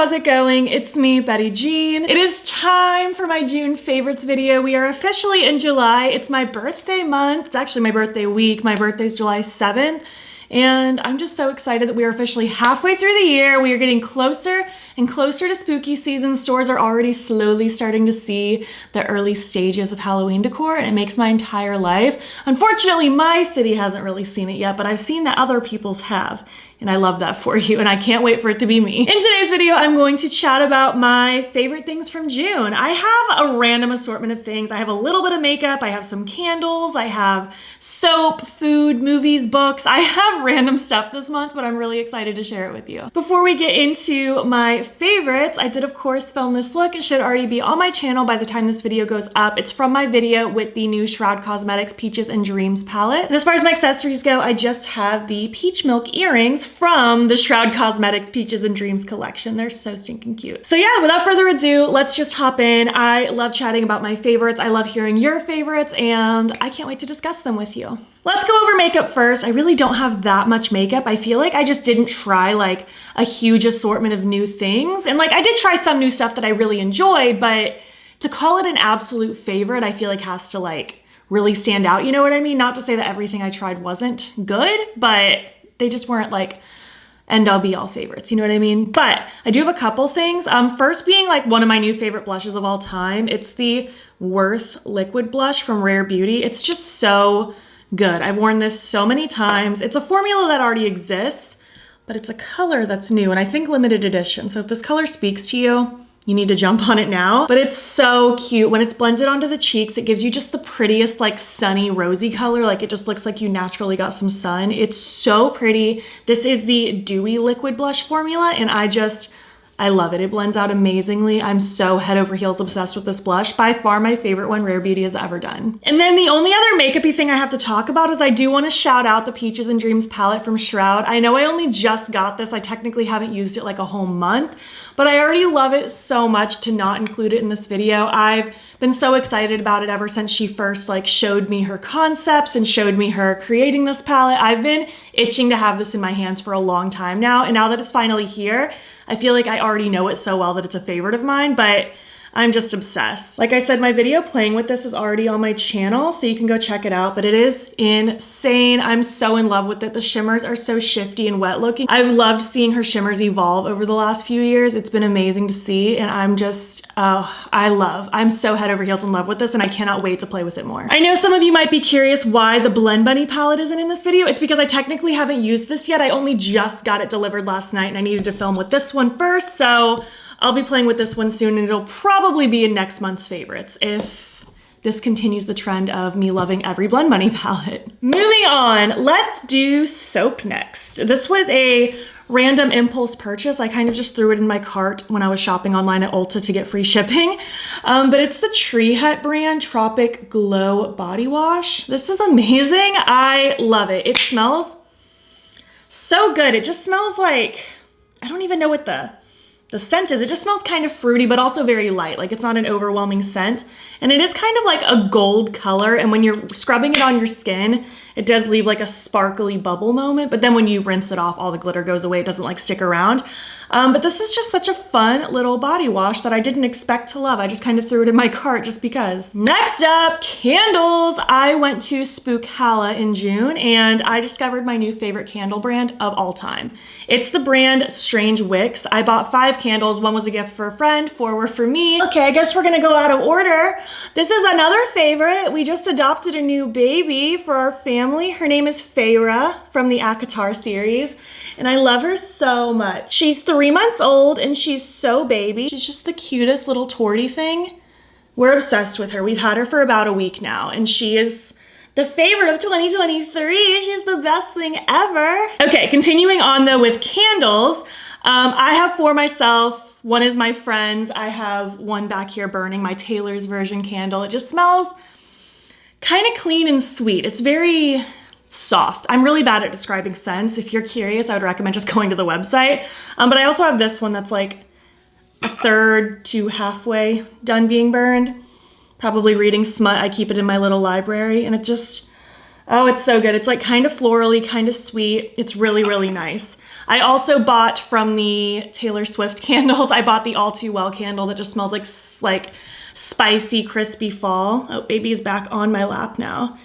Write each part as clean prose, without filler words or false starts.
how's it going? It's me, Betty Jean. It is time for my June favorites video. We are officially in July. It's my birthday month. It's actually my birthday week. My birthday's July 7th. And I'm just so excited that we are officially halfway through the year. We are getting closer and closer to spooky season. Stores are already slowly starting to see the early stages of Halloween decor, and it makes my entire life. Unfortunately, my city hasn't really seen it yet, but I've seen that other people's have. And I love that for you, and I can't wait for it to be me. In today's video, I'm going to chat about my favorite things from June. I have a random assortment of things. I have a little bit of makeup, I have some candles, I have soap, food, movies, books. I have random stuff this month, but I'm really excited to share it with you. Before we get into my favorites, I did of course film this look. It should already be on my channel by the time this video goes up. It's from my video with the new Shroud Cosmetics Peaches and Dreams palette. And as far as my accessories go, I just have the peach milk earrings from the Shroud Cosmetics Peaches and Dreams collection. They're so stinking cute. So yeah, without further ado, let's just hop in. I love chatting about my favorites. I love hearing your favorites, and I can't wait to discuss them with you. Let's go over makeup first. I really don't have that much makeup. I feel like I just didn't try like a huge assortment of new things. And like I did try some new stuff that I really enjoyed, but to call it an absolute favorite, I feel like has to like really stand out. You know what I mean? Not to say that everything I tried wasn't good, but they just weren't like end all be all favorites, you know what I mean? But I do have a couple things. First being like one of my new favorite blushes of all time. It's the Worth Liquid Blush from Rare Beauty. It's just so good. I've worn this so many times. It's a formula that already exists, but it's a color that's new and I think limited edition. So if this color speaks to you, you need to jump on it now. But it's so cute. When it's blended onto the cheeks, it gives you just the prettiest like sunny rosy color. Like it just looks like you naturally got some sun. It's so pretty. This is the Dewy Liquid Blush formula and I love it. It blends out amazingly. I'm so head over heels obsessed with this blush. By far my favorite one Rare Beauty has ever done. And then the only other makeup-y thing I have to talk about is I do want to shout out the Peaches and Dreams palette from Shroud. I know I only just got this. I technically haven't used it like a whole month, but I already love it so much to not include it in this video. I've been so excited about it ever since she first like showed me her concepts and showed me her creating this palette. I've been itching to have this in my hands for a long time now, and now that it's finally here, I feel like I already know it so well that it's a favorite of mine, but I'm just obsessed. Like I said, my video playing with this is already on my channel, so you can go check it out, but it is insane. I'm so in love with it. The shimmers are so shifty and wet looking. I've loved seeing her shimmers evolve over the last few years. It's been amazing to see, and I'm just, I'm so head over heels in love with this, and I cannot wait to play with it more. I know some of you might be curious why the Blend Bunny palette isn't in this video. It's because I technically haven't used this yet. I only just got it delivered last night, and I needed to film with this one first, so I'll be playing with this one soon, and it'll probably be in next month's favorites if this continues the trend of me loving every Blend Bunny palette. Moving on, let's do soap next. This was a random impulse purchase. I kind of just threw it in my cart when I was shopping online at Ulta to get free shipping. But it's the Tree Hut brand Tropic Glow Body Wash. This is amazing. I love it. It smells so good. It just smells like, I don't even know what the scent is. It just smells kind of fruity, but also very light. Like it's not an overwhelming scent. And it is kind of like a gold color. And when you're scrubbing it on your skin, it does leave like a sparkly bubble moment. But then when you rinse it off, all the glitter goes away. It doesn't like stick around. But this is just such a fun little body wash that I didn't expect to love. I just kind of threw it in my cart just because. Next up, candles. I went to Spookhala in June and I discovered my new favorite candle brand of all time. It's the brand Strange Wicks. I bought 5 candles. 1 was a gift for a friend, 4 were for me. Okay, I guess we're gonna go out of order. This is another favorite. We just adopted a new baby for our family. Her name is Feyre from the Akatar series, and I love her so much. She's 3 months old and she's so baby. She's just the cutest little tortie thing. We're obsessed with her. We've had her for about a week now, and she is the favorite of 2023. She's the best thing ever. Okay, continuing on though with candles. I have 4 myself. 1 is my friend's. I have 1 back here burning, my Taylor's version candle. It just smells kind of clean and sweet. It's very soft. I'm really bad at describing scents. If you're curious, I would recommend just going to the website. But I also have this one that's like a third to halfway done being burned. Probably reading smut. I keep it in my little library, and it just, Oh, it's so good. It's like kind of florally, kind of sweet. It's really, really nice. I also bought from the Taylor Swift candles, I bought the All Too Well candle that just smells like spicy, crispy fall. Oh, baby is back on my lap now.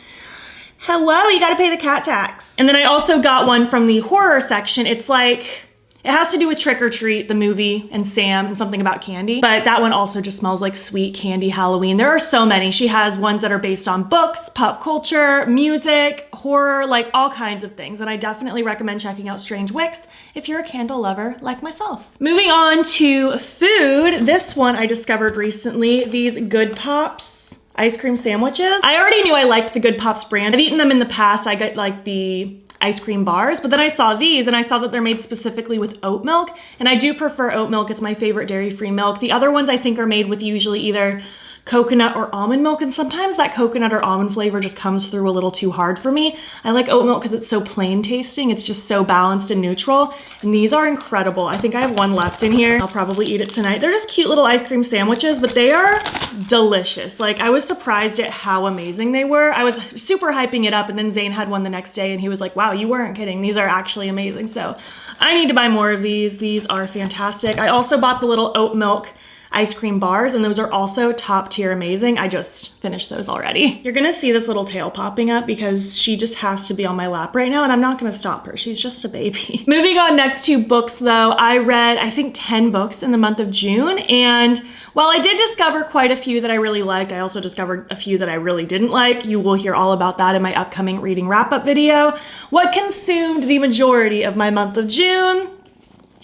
Hello, you gotta pay the cat tax. And then I also got one from the horror section. It's like, it has to do with Trick or Treat, the movie, and Sam, and something about candy. But that one also just smells like sweet candy Halloween. There are so many. She has ones that are based on books, pop culture, music, horror, like all kinds of things. And I definitely recommend checking out Strange Wicks if you're a candle lover like myself. Moving on to food. This one I discovered recently, these Good Pops ice cream sandwiches. I already knew I liked the Good Pops brand. I've eaten them in the past. I got like the ice cream bars, but then I saw these and I saw that they're made specifically with oat milk, and I do prefer oat milk. It's my favorite dairy-free milk. The other ones I think are made with usually either coconut or almond milk, and sometimes that coconut or almond flavor just comes through a little too hard for me. I like oat milk because it's so plain tasting. It's just so balanced and neutral, and these are incredible. I think I have one left in here. I'll probably eat it tonight. They're just cute little ice cream sandwiches, but they are delicious. Like, I was surprised at how amazing they were. I was super hyping it up, and then Zane had one the next day and he was like, wow, you weren't kidding. These are actually amazing. So I need to buy more of these. These are fantastic. I also bought the little oat milk ice cream bars, and those are also top tier amazing. I just finished those already. You're gonna see this little tail popping up because she just has to be on my lap right now, and I'm not gonna stop her. She's just a baby. Moving on next to books though, I read I think 10 books in the month of June, and while I did discover quite a few that I really liked, I also discovered a few that I really didn't like. You will hear all about that in my upcoming reading wrap-up video. What consumed the majority of my month of June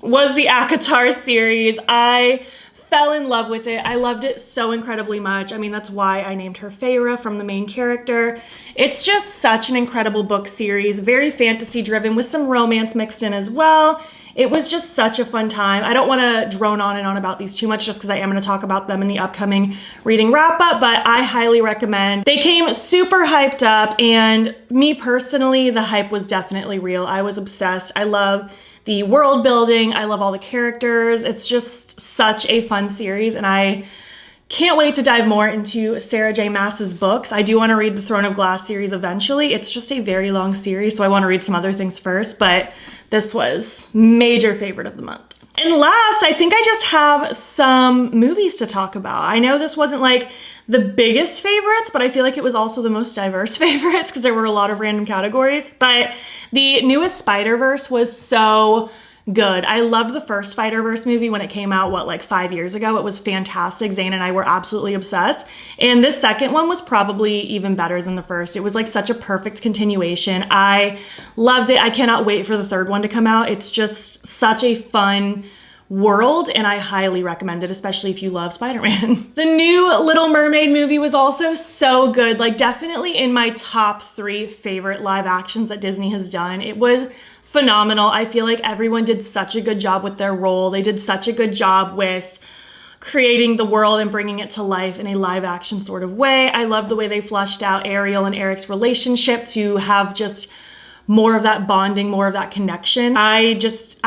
was the ACOTAR series. I fell in love with it. I loved it so incredibly much. I mean, that's why I named her Feyre from the main character. It's just such an incredible book series, very fantasy driven with some romance mixed in as well. It was just such a fun time. I don't want to drone on and on about these too much just because I am going to talk about them in the upcoming reading wrap up, but I highly recommend. They came super hyped up, and me personally, the hype was definitely real. I was obsessed. I love the world building. I love all the characters. It's just such a fun series, and I can't wait to dive more into Sarah J. Maas's books. I do want to read the Throne of Glass series eventually. It's just a very long series, so I want to read some other things first, but this was major favorite of the month. And last, I think I just have some movies to talk about. I know this wasn't like the biggest favorites, but I feel like it was also the most diverse favorites because there were a lot of random categories. But the newest Spider-Verse was so good. I loved the first Spider-Verse movie when it came out, what, like 5 years ago? It was fantastic. Zane and I were absolutely obsessed. And this second one was probably even better than the first. It was like such a perfect continuation. I loved it. I cannot wait for the third one to come out. It's just such a fun world, and I highly recommend it, especially if you love Spider-Man. The new Little Mermaid movie was also so good, like definitely in my top 3 favorite live actions that Disney has done. It was phenomenal. I feel like everyone did such a good job with their role. They did such a good job with creating the world and bringing it to life in a live action sort of way. I love the way they fleshed out Ariel and Eric's relationship to have just more of that bonding, more of that connection. I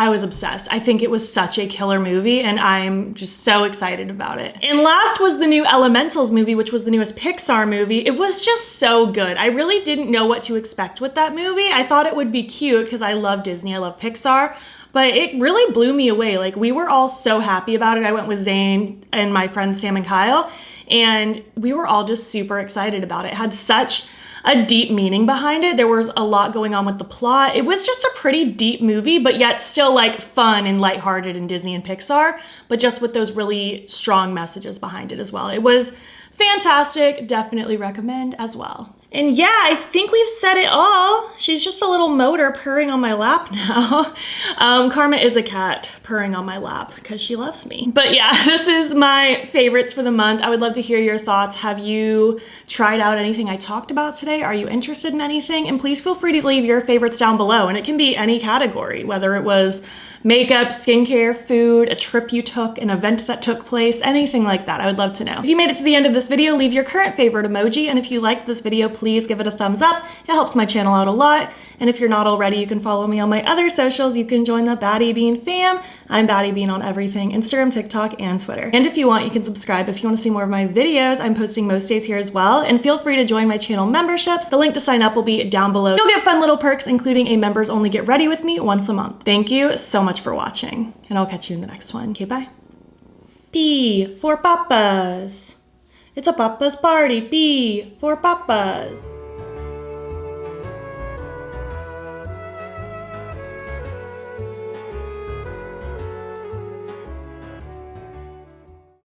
was obsessed. I think it was such a killer movie, and I'm just so excited about it. And last was the new Elementals movie, which was the newest Pixar movie. It was just so good. I really didn't know what to expect with that movie. I thought it would be cute because I love Disney, I love Pixar, but it really blew me away. Like, we were all so happy about it. I went with Zane and my friends Sam and Kyle, and we were all just super excited about it. It had such a deep meaning behind it. There was a lot going on with the plot. It was just a pretty deep movie, but yet still like fun and lighthearted in Disney and Pixar, but just with those really strong messages behind it as well. It was fantastic. Definitely recommend as well. And yeah, I think we've said it all. She's just a little motor purring on my lap now. Karma is a cat purring on my lap because she loves me. But yeah, this is my favorites for the month. I would love to hear your thoughts. Have you tried out anything I talked about today? Are you interested in anything? And please feel free to leave your favorites down below. And it can be any category, whether it was makeup, skincare, food, a trip you took, an event that took place, anything like that. I would love to know. If you made it to the end of this video, leave your current favorite emoji. And if you liked this video, please give it a thumbs up. It helps my channel out a lot. And if you're not already, you can follow me on my other socials. You can join the battybean fam. I'm battybean on everything, Instagram, TikTok, and Twitter. And if you want, you can subscribe if you want to see more of my videos. I'm posting most days here as well. And feel free to join my channel memberships. The link to sign up will be down below. You'll get fun little perks, including a members only get ready with me once a month. Thank you so much for watching, and I'll catch you in the next one. Okay, bye. P for papas. It's a papa's party. P for papas.